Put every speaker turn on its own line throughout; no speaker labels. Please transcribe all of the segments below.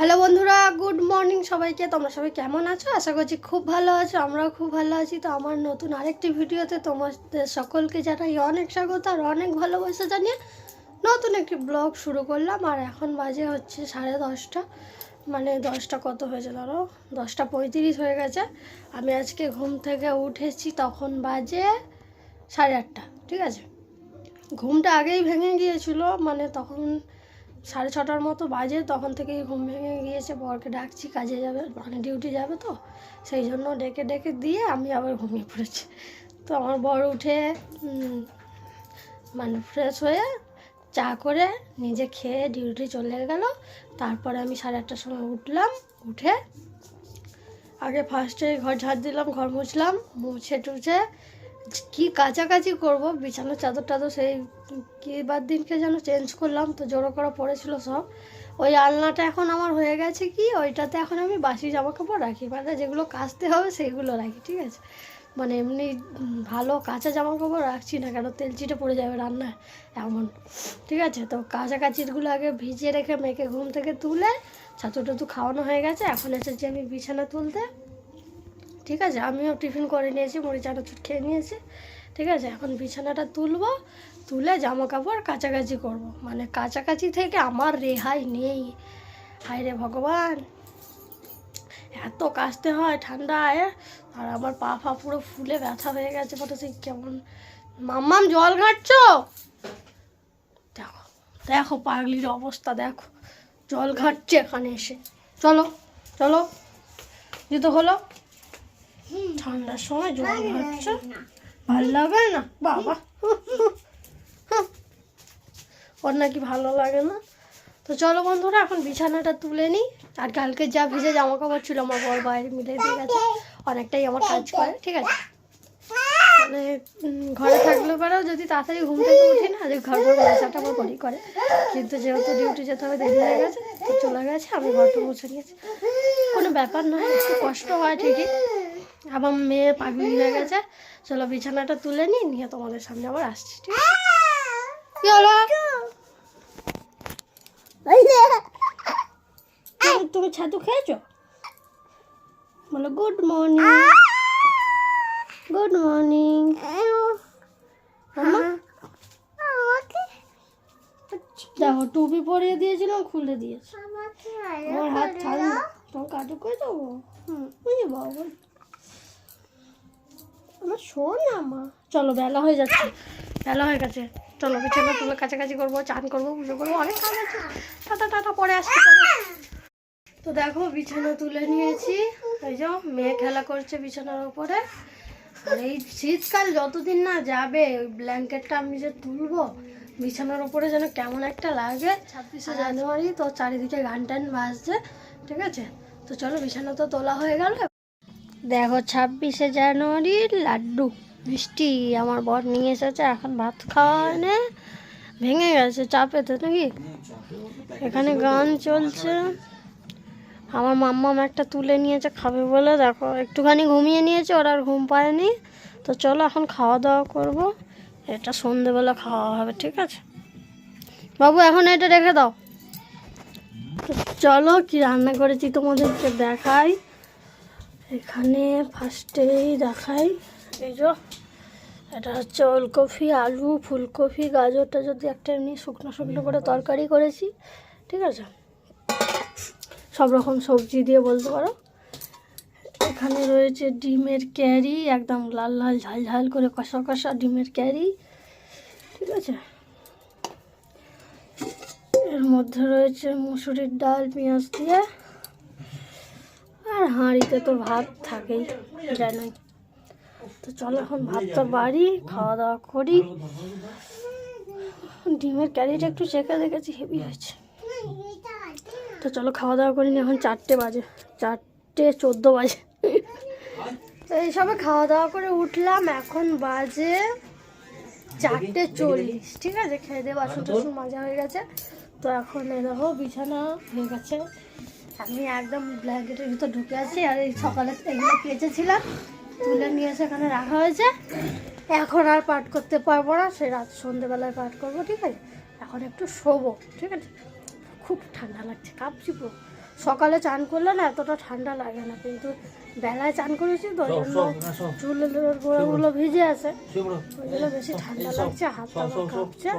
Hello বন্ধুরা, good morning সবাইকে। তোমরা সবাই কেমন আছো? আশা করছি খুব ভালো আছো, আমরাও খুব ভালো আছি। তো আমার নতুন আরেকটি ভিডিওতে তোমাদের সকলকে জানাই অনেক স্বাগত আর অনেক ভালোবাসা জানিয়ে নতুন একটি ব্লগ শুরু করলাম। আর এখন বাজে হচ্ছে 10:30, মানে 10টা কত হয়েছে ধরো, 10টা 35 হয়ে গেছে। আমি আজকে ঘুম থেকে উঠেছি তখন বাজে 8:30, ঠিক আছে। ঘুমটা আগেই ভেঙে গিয়েছিল, মানে তখন 6:30টার মতো বাজে, তখন থেকেই ঘুম ভেঙে গিয়েছে। বরকে ডাকছি, কাজে যাবে, মানে ডিউটি যাবে, তো সেই জন্য ডেকে ডেকে দিয়ে আমি আবার ঘুমিয়ে পড়েছি। তো আমার বর উঠে মানে ফ্রেশ হয়ে চা করে নিজে খেয়ে ডিউটি চলে গেল। তারপরে আমি 8:30টার সময় উঠলাম। উঠে আগে ফার্স্টে ঘর ঝাড় দিলাম, ঘর মুছলাম, মুছে টুছে কি কাছাকাছি করব, বিছানার চাদর টাদর সেই কিবার দিনকে যেন চেঞ্জ করলাম, তো জোড়ো করা পড়েছিল সব। ওই আলনাটা এখন আমার হয়ে গেছে কি, ওইটাতে এখন আমি বাসি জামা কাপড় রাখি, মানে যেগুলো কাচতে হবে সেইগুলো রাখি, ঠিক আছে। মানে এমনি ভালো কাঁচা জামা কাপড় রাখছি না, কেন তেল চিটে পড়ে যাবে রান্নায় এমন, ঠিক আছে। তো কাচাকাচিরগুলো আগে ভিজিয়ে রেখে মেয়েকে ঘুম থেকে তুলে ছাতু টাতু খাওয়ানো হয়ে গেছে। এখন এসেছি আমি বিছানা তুলতে, ঠিক আছে। আমিও টিফিন করে নিয়েছি, মুড়ি চানাচুর খেয়ে নিয়েছি, ঠিক আছে। এখন বিছানাটা তুলবো, তুলে জামা কাপড় কাচাকাচি করব। মানে কাচাকাচি থেকে আমার রেহাই নেই। হায় রে ভগবান, এত কাচতে হয় ঠান্ডায়। আর আমার পা ফা পুরো ফুলে ব্যথা হয়ে গেছে, বলে সেই কেমন। মাম্মাম জল ঘাটছো? দেখো দেখো পাগলির অবস্থা দেখো, জল ঘাটছে এখানে এসে। চলো চলো, জুতো হলো, ঠান্ডার সময় জল ঘাটছে, ভালো লাগে না বাবা, ওর নাকি ভালো লাগে না। তো চলো বন্ধুরা, এখন বিছানাটা তুলে নিই। আর কালকে যা ভিজে জামা কাপড় ছিল আমার বর বাইরে মিলে দিয়ে গেছে, অনেকটাই আমার কাজ করে, ঠিক আছে। মানে ঘরে থাকলে পরেও যদি তাড়াতাড়ি ঘুম থেকে উঠি না, যে ঘর ঘর মোছাটা আমার বড়ি করে, কিন্তু যেহেতু ডিউটি যেতে হবে দেরি হয়ে গেছে, তো চলে গেছে, আমি ঘরটা মুছে নিয়েছি। কোনো ব্যাপার নয়, একটু কষ্ট হয় ঠিকই, আবার মেয়ে পাগলি হয়ে গেছে। চলো বিছানাটা তুলে নিই, নিয়ে তোমাদের সামনে আবার আসছি, ঠিক আছে। কি হলো? তুমি ছাতু খেয়েছো? বলো গুড মর্নিং। Good morning. দেখো টুপি পরিয়ে দিয়েছিলাম, খুলে দিয়েছে। আমার হাত ঠান্ডা, তোমার কাটু করে দেবো। বুঝলি বাবা, আমার শোন না মা। চলো বেলা হয়ে যাচ্ছে, বেলা হয়ে গেছে, চলো বিছানা তুলে কাছাকাছি করবো, চান করবো, পুজো করবো, অনেক কাজ আছে। টাটা টাটা, পরে আসছি। তো দেখো বিছানা তুলে নিয়েছি, এই যে মেয়ে খেলা করছে বিছানার উপরে। আর এই শীতকাল যতদিন না যাবে, ওই ব্ল্যাঙ্কেটটা আমি যে তুলবো বিছানার উপরে, যেন কেমন একটা লাগে। 26শে জানুয়ারি, তো চারিদিকে গান টান বাজছে, ঠিক আছে। তো চলো বিছানা তো তোলা হয়ে গেল। দেখো 26শে জানুয়ারির লাড্ডু মিষ্টি আমার বর নিয়ে এসেছে। এখন ভাত খাওয়ানে ভেঙে গেছে চাপেতে নাকি, এখানে গান চলছে। আমার মাম্মাম একটা তুলে নিয়েছে খাবে বলে, দেখো একটুখানি ঘুমিয়ে নিয়েছে, ওর আর ঘুম পায়নি। তো চলো এখন খাওয়া দাওয়া করবো, এটা সন্ধেবেলা খাওয়া হবে, ঠিক আছে বাবু। এখন এটা রেখে দাও। চলো কি রান্না করেছি তোমাদেরকে দেখাই। এখানে ফার্স্টেই দেখাই, এই যে এটা হচ্ছে ওলকপি, আলু, ফুলকপি, গাজর টাজর দিয়ে একটা এমনি শুকনো শুকনো করে তরকারি করেছি, ঠিক আছে। সব রকম সবজি দিয়ে বলতে পারো। এখানে রয়েছে ডিমের ক্যারি, একদম লাল লাল ঝাল ঝাল করে কষা কষা ডিমের ক্যারি, ঠিক আছে। এর মধ্যে রয়েছে মুসুরির ডাল পেঁয়াজ দিয়ে, আর হাঁড়িতে তো ভাত থাকেই জানোই। তো চলো এখন ভাতটা বাড়ি, খাওয়া দাওয়া করি। ডিমের ক্যারিটা একটু চেখে দেখেছি, হেভি হয়েছে। তো চলো খাওয়া দাওয়া করিনি, এখন 4টে বাজে, 4:14 বাজে। এইসবে খাওয়া দাওয়া করে উঠলাম, এখন বাজে 4:40, ঠিক আছে। খেয়ে দিয়ে বাসন টাসন মাজা হয়ে গেছে। তো এখন এই দেখো বিছানা হয়ে গেছে, আমি একদম ব্ল্যাঙ্কেটের ভিতর ঢুকে আছি। আর এই সকালে এগুলো কেচেছিলাম, তুলে নিয়ে এসে এখানে রাখা হয়েছে। এখন আর পাঠ করতে পারবো না, সে রাত সন্ধ্যেবেলায় পাঠ করবো, ঠিক আছে। এখন একটু শোবো, ঠিক আছে। খুব ঠান্ডা লাগছে, কাঁপছি পুরো। সকালে চান করলে না এতটা ঠান্ডা লাগে না, কিন্তু বেলায় চান করেছি তো ওই জন্য চুলের গোড়াগুলো ভিজে আছে, ওই জন্য বেশি ঠান্ডা লাগছে, হাত আমার কাঁপছে।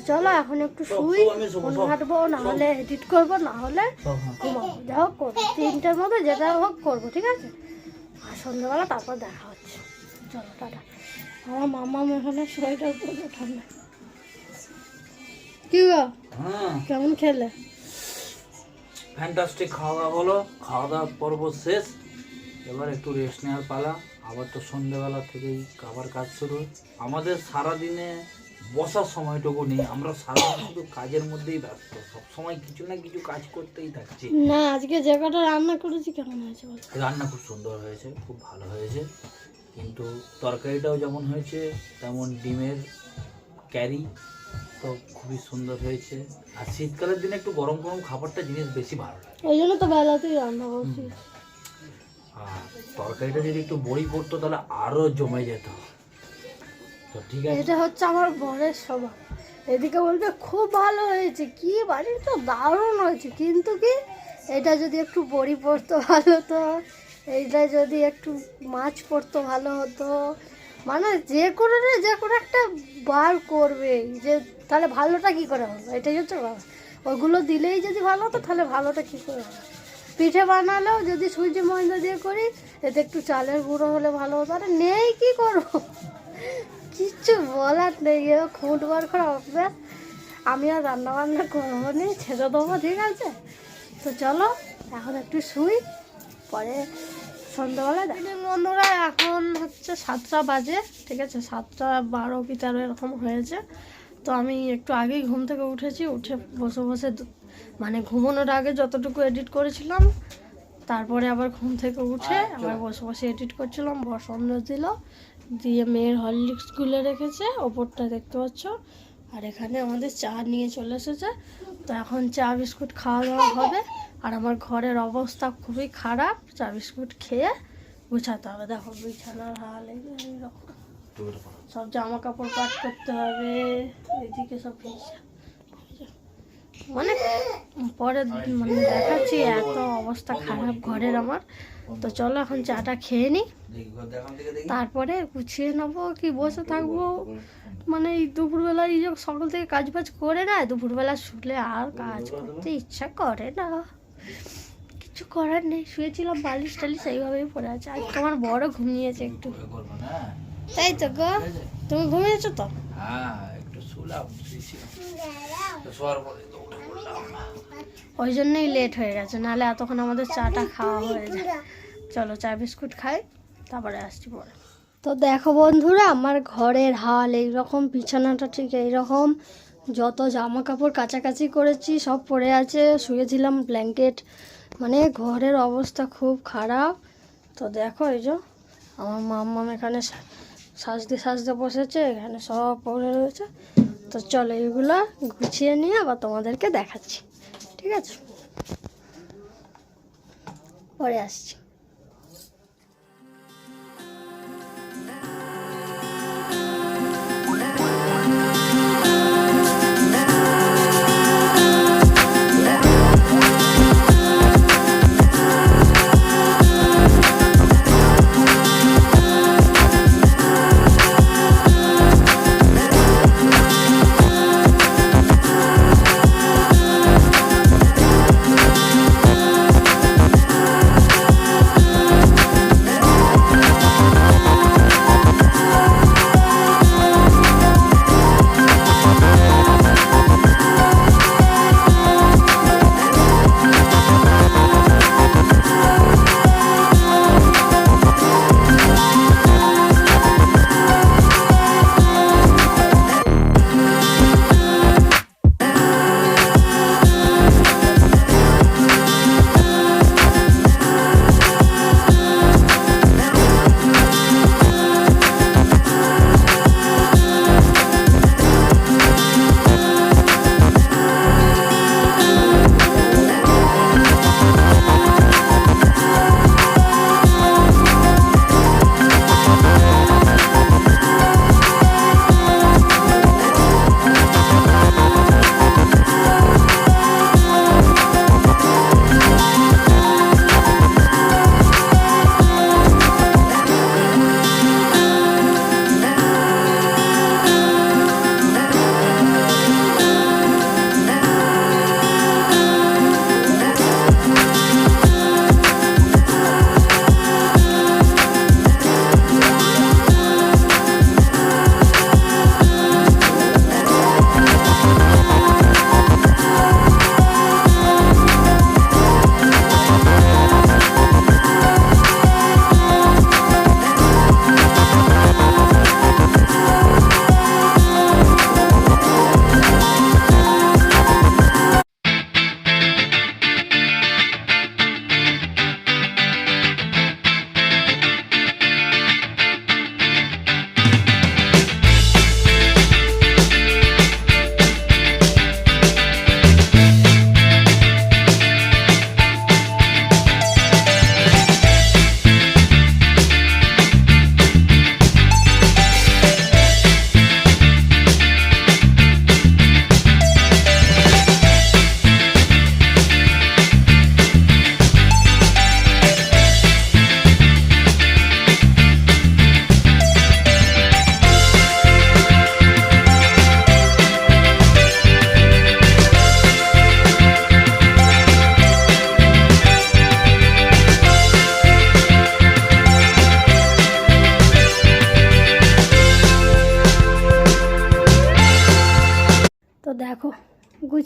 চলো এখন একটু শুই, ফোন ঘাটবো, না হলে এডিট করবো, না হলে ঘুমাবো, যা হোক করবো, 3টের মধ্যে যেটা হোক করবো, ঠিক আছে? আর সন্ধ্যাবেলা তারপর দেখা হচ্ছে। চলো টাটা। আমার মামা এখানে সোয়েটার পরে ঠান্ডা। কি গো কেমন খেলে?
ফ্যান্টাস্টিক খাওয়া দাওয়া হলো, খাওয়া দাওয়ার পর্ব শেষ, এবার একটু রেস্ট নেওয়ার পালা। আবার তো সন্ধ্যেবেলা থেকেই আবার কাজ শুরু। আমাদের সারাদিনে বসার সময়টুকু নেই, আমরা সারাদিন শুধু কাজের মধ্যেই ব্যস্ত, সবসময় কিছু না কিছু কাজ করতেই থাকছি।
না আজকে যে কটা রান্না করেছি কেমন হয়েছে?
রান্না খুব সুন্দর হয়েছে, খুব ভালো হয়েছে, কিন্তু তরকারিটাও যেমন হয়েছে তেমন ডিমের ক্যারি তো খুবই সুন্দর হয়েছে। আর শীতকালের দিনে একটু গরম গরম খাবারটা জিনিস বেশি ভালো লাগে,
ওই জন্য তো বেলাতেই রান্না করছি।
আর তরকারিটা যদি একটু বড়ি পড়তো তাহলে আরো জমে যেত। তো ঠিক আছে,
এটা হচ্ছে আমার বরের স্বভাব, এদিকে বলবে খুব ভালো হয়েছে, কি বাড়ির তো দারুণ হয়েছে, কিন্তু কি এটা যদি একটু বড়ি পড়তো ভালো হতো, এইটা যদি একটু মাছ পড়তো ভালো হতো, মানে যে কোনো একটা বার করবে, যে তাহলে ভালোটা কি করে হবে, এটাই হচ্ছে ব্যাপার। ওগুলো দিলেই যদি ভালো হতো তাহলে ভালোটা কি করে হবে। পিঠে বানালেও যদি সুজি ময়দা দিয়ে করি, এতে একটু চালের গুঁড়ো হলে ভালো হতো, আরে নেই কি করবো, কিচ্ছু বলার নেই, খুঁট বার করা অভ্যাস। আমি আর রান্না বান্না করবো নি, ছেড়ে দেবো, ঠিক আছে? তো চলো এখন একটু শুই, পরে সন্ধ্যাবেলা দেখি। বন্ধুরা এখন হচ্ছে 7টা বাজে, ঠিক আছে? 7:12 কি 13 এরকম হয়েছে। তো আমি একটু আগেই ঘুম থেকে উঠেছি, উঠে বসে বসে মানে ঘুমানোর আগে যতটুকু এডিট করেছিলাম, তারপরে আবার ঘুম থেকে উঠে আবার বসে বসে এডিট করছিলাম। বসন্ত দিল, দিয়ে মেয়ের হরলিক্স গুলে রেখেছে, ওপরটা দেখতে পাচ্ছ। আর এখানে আমাদের চা নিয়ে চলে এসেছে, তো এখন চা বিস্কুট খাওয়া দাওয়া হবে। আর আমার ঘরের অবস্থা খুবই খারাপ, চা বিস্কুট খেয়ে গুছাতে হবে। দেখো বিছানার হাল এইরকম, সব জামা কাপড় পাট করতে হবে, এইদিকে সব মানে পরে মানে দেখাচ্ছি, এত অবস্থা খারাপ ঘরের আমার। তো চলো এখন চাটা খেয়ে নিই, তারপরে গুছিয়ে নেবো, কি বসে থাকবো। মানে এই দুপুরবেলা এই যে সকাল থেকে কাজ বাজ করে না, দুপুরবেলা শুলে আর কাজ করতে ইচ্ছা করে না, কিছু করার নেই। শুয়েছিলাম, বালিশ টালিশ এইভাবেই পড়ে আছে। আর তোমার বড় ঘুমিয়েছে একটু, তাই তো গো? তুমি ঘুমিয়েছো তো? ওই জন্যই লেট হয়ে গেছে, নাহলে এতক্ষণ আমাদের চাটা খাওয়া হয়ে যায়। চলো চা বিস্কুট খাই, তারপরে আসছি পরে। তো দেখো বন্ধুরা, আমার ঘরের হাল এইরকম, বিছানাটা ঠিক এইরকম, যত জামা কাপড় কাচাকাচি করেছি সব পড়ে আছে, শুয়েছিলাম ব্ল্যাঙ্কেট, মানে ঘরের অবস্থা খুব খারাপ। তো দেখো এই যে আমার মাম্মাম এখানে সাজতে বসেছে, এখানে সব পড়ে রয়েছে। তো চলো এইগুলো গুছিয়ে নিয়ে আবার তোমাদেরকে দেখাচ্ছি, ঠিক আছে? পরে আসছি।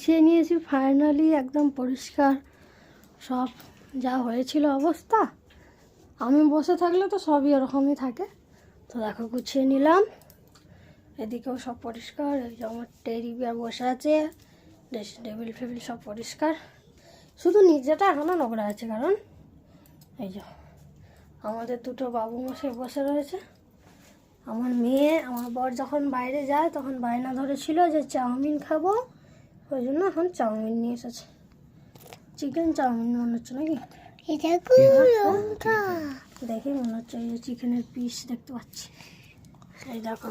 গুছিয়ে নিয়েছি ফাইনালি, একদম পরিষ্কার সব। যা হয়েছিল অবস্থা, আমি বসে থাকলে তো সবই ওরকমই থাকে। তো দেখো গুছিয়ে নিলাম, এদিকেও সব পরিষ্কার। এই যে আমার টেডি বিয়ার বসে আছে, ড্রেসিং টেবিল ফেবিল সব পরিষ্কার, শুধু নিচেটা এখনও নোংরা আছে। কারণ এই যে আমাদের দুটো বাবু মশাই বসে রয়েছে। আমার মেয়ে, আমার বর যখন বাইরে যায় তখন বায়না ধরেছিল যে চাউমিন খাবো, ওই জন্য এখন চাউমিন নিয়ে এসেছে। চিকেন চাউমিন মনে হচ্ছে নাকি? দেখে মনে হচ্ছে এই যে চিকেনের পিস দেখতে পাচ্ছি। এই দেখো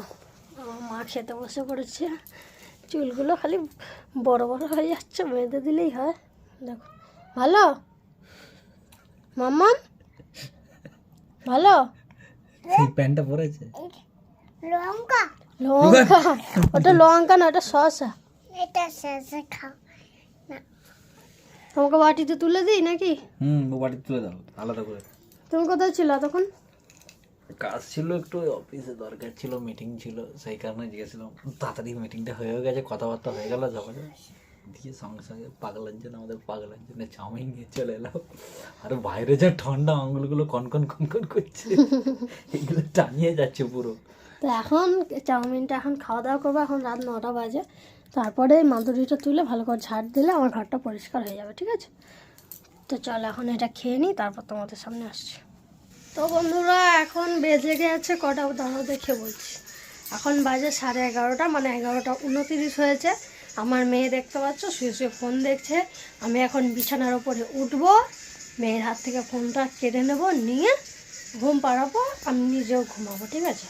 আমার মা খেতে বসে পড়েছে, চুলগুলো খালি বড় বড় হয়ে যাচ্ছে, বেঁধে দিলেই হয়। দেখো ভালো মাম্মা, ভালো
প্যান্টটা পরেছে
লঙ্কা। লঙ্কা ওটা লঙ্কা না, ওটা শসা। তোমাকে বাটিতে তুলে দিই নাকি?
ও বাড়ি তুলে দাও আলাদা করে।
তুমি কোথায় ছিল তখন?
কাজ ছিল একটু, অফিসে দরকার ছিল, মিটিং ছিল, সেই কারণে গিয়েছিলাম। তাড়াতাড়ি মিটিংটা হয়েও গেছে, কথাবার্তা হয়ে গেল সবাই দিয়ে, সঙ্গে সঙ্গে পাগলার জন্য, আমাদের পাগলার জন্য চাউমিন নিয়ে চলে এলাম। আর বাইরে যা ঠান্ডা, আঙুলগুলো কনকন কনকন করছে, এগুলো টানিয়ে যাচ্ছে পুরো।
তো এখন চাউমিনটা এখন খাওয়া দাওয়া করবো, এখন রাত 9টা বাজে। তারপরে মাদুরিটা তুলে ভালো করে ঝাড় দিলে আমার ঘরটা পরিষ্কার হয়ে যাবে, ঠিক আছে? তো চল এখন এটা খেয়ে নিই, তারপর তোমাদের সামনে আসছি। তো বন্ধুরা এখন বেজে গেছে কটা, দাঁড়াও দেখে বলছি। এখন বাজে 11:30, মানে 11:29 হয়েছে। আমার মেয়ে দেখতে পাচ্ছ শুয়ে শুয়ে ফোন দেখছে। আমি এখন বিছানার ওপরে উঠবো, মেয়ের হাত থেকে ফোনটা কেড়ে নেবো, নিয়ে ঘুম পাড়াবো, আমি নিজেও ঘুমাবো, ঠিক আছে?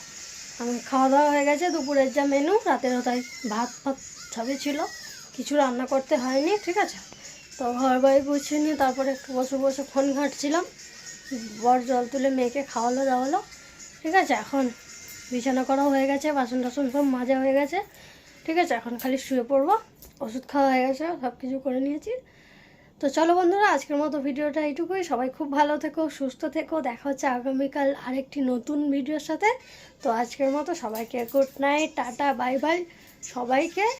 আমি খাওয়া দাওয়া হয়ে গেছে, দুপুরের যা মেনু, রাতেরও তাই ভাত ফাত সবই ছিল, কিছু রান্না করতে হয়নি, ঠিক আছে? তো ঘর বাড়ি গুছিয়ে নিয়ে তারপরে একটু বসে বসে ফোন ঘাঁটছিলাম। বর জল তুলে মেয়েকে খাওয়ালো দাওয়ালো, ঠিক আছে? এখন বিছানা করাও হয়ে গেছে, বাসন টাসন সব মাজা হয়ে গেছে, ঠিক আছে? এখন খালি শুয়ে পড়বো, ওষুধ খাওয়া হয়ে গেছে, সব কিছু করে নিয়েছি। তো চলো বন্ধুরা, আজকের মতো ভিডিওটা এইটুকুই। সবাই খুব ভালো থেকো, সুস্থ থেকো, দেখা হচ্ছে আগামীকাল আরেকটি নতুন ভিডিওর সাথে। তো আজকের মতো সবাইকে good night, tata, bye bye সবাইকে।